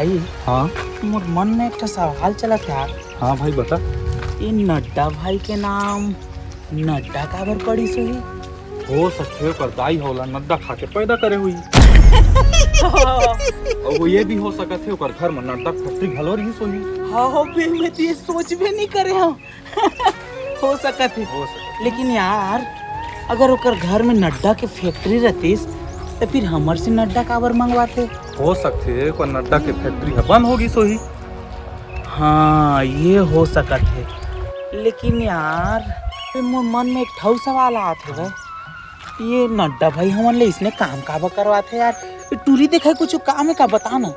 भाई हाँ मोर मन में एक सवाल चला यार। हाँ भाई बता। ये नड्डा भाई के नाम नड्डा काबर पड़ी सोही? हो सकते कर दाई होला नड्डा खा के पैदा करे हुई। और वो ये भी हो सकत है ओकर घर में नड्डा फैक्ट्री घलो रही सोही। हाँ बे मैं तो ये सोच भी नहीं करे हम। हो सकत है। लेकिन यार अगर ओकर घर में नड्डा के फैक्ट्री रहतीस तो फिर हमर से नड्डा काबर मंगवाते? हो सकते है कोई नड्डा के फैक्ट्री है बंद होगी सोही। हाँ ये हो सकत है। लेकिन यार मोर मन में एक ठौ सवाल आत है। ये नड्डा भाई हमन ले इसने काम काबर करवाते यार? ये टूरी देखा कुछ काम है का बता ना।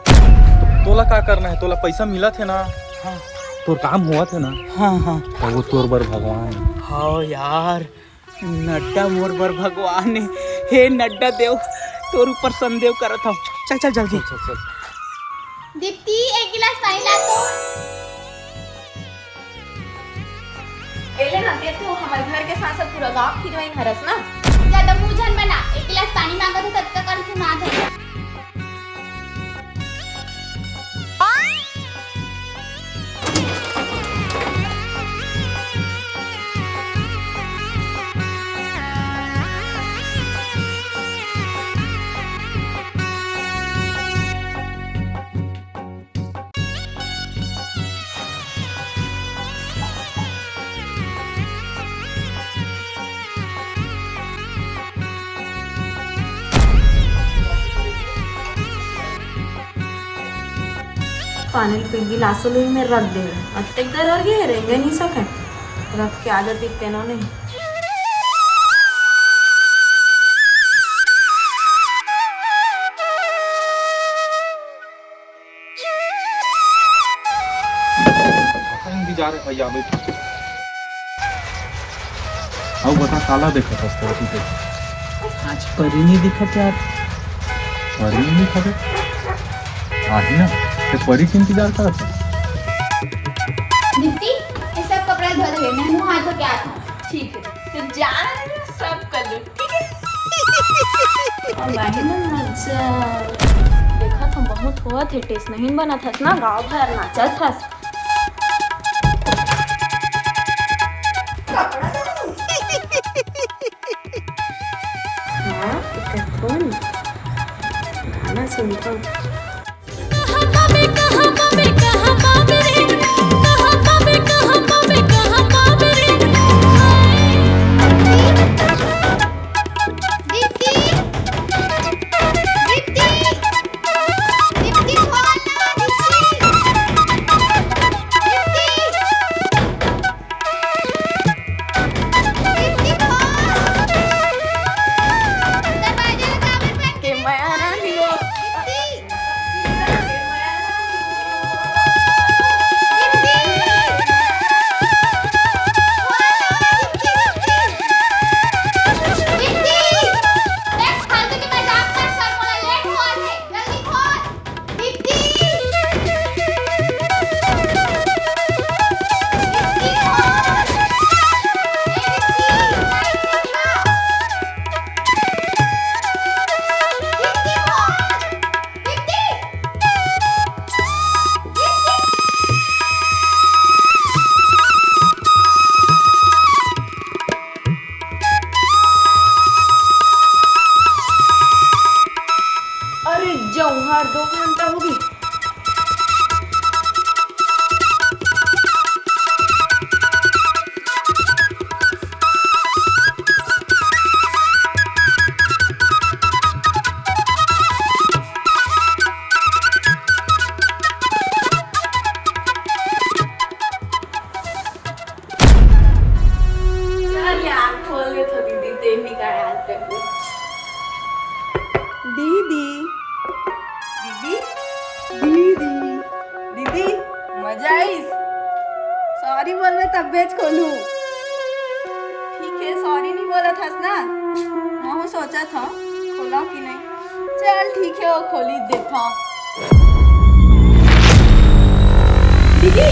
तोला का करना है? तोला पैसा मिला थे ना? हाँ तोर काम हुआ थे ना? हाँ हाँ तो वो तोर बर भगवान। हाँ यार नड्डा मोर बर भगवान है। हे नड्डा देव तोर ऊपर संदेव करत हूँ। चल चल जल्दी चल चल। दीप्ति एक गिलास पानी ला तो। एले ना ते तो हमारे घर के साथ साथ पूरा गांव खिजवाई हरस ना। ज्यादा मुंह बना, एक गिलास पानी मांगा तो तब तक कर सुना दे। पानी पे गिलासों लोई में रख दे। अत्ते देर और गए रहेंगे नहीं सके रख के आदत दिखते ना नहीं। जा रहे भैया अभी अब बता काला देखा था पे आज परी नहीं दिखत यार। परी नहीं खड़े आही ना ते परी के इंतजार कर था। दीप्ति ये सब कपड़ा धो दे, मैं मुंह हाथ धो के आता हूं। ठीक है तो जान सब कर लो ठीक है। और बाकी ना मजा देखा था बहुत हुआ थे टेस्ट नहीं बना था ना गाँव भर नाचा था। गाना सुनता हूँ। दीप्ति दीप्ति दीप्ति बोल ना दीप्ति बोल। दरवाजे लगा बैठ के मैं आ रही हूँ। अरे जौहर 2 घंटा होगी। चल यार खोल के तो दीदी तेरी का याद कर दे। दीदी दीदी दीदी दीदी मजा आई। सॉरी बोल रहे तब बेच खोलूं। ठीक है सॉरी नहीं बोला था ना। मैं सोचा था खोला कि नहीं। चल ठीक है वो खोली देता। दीदी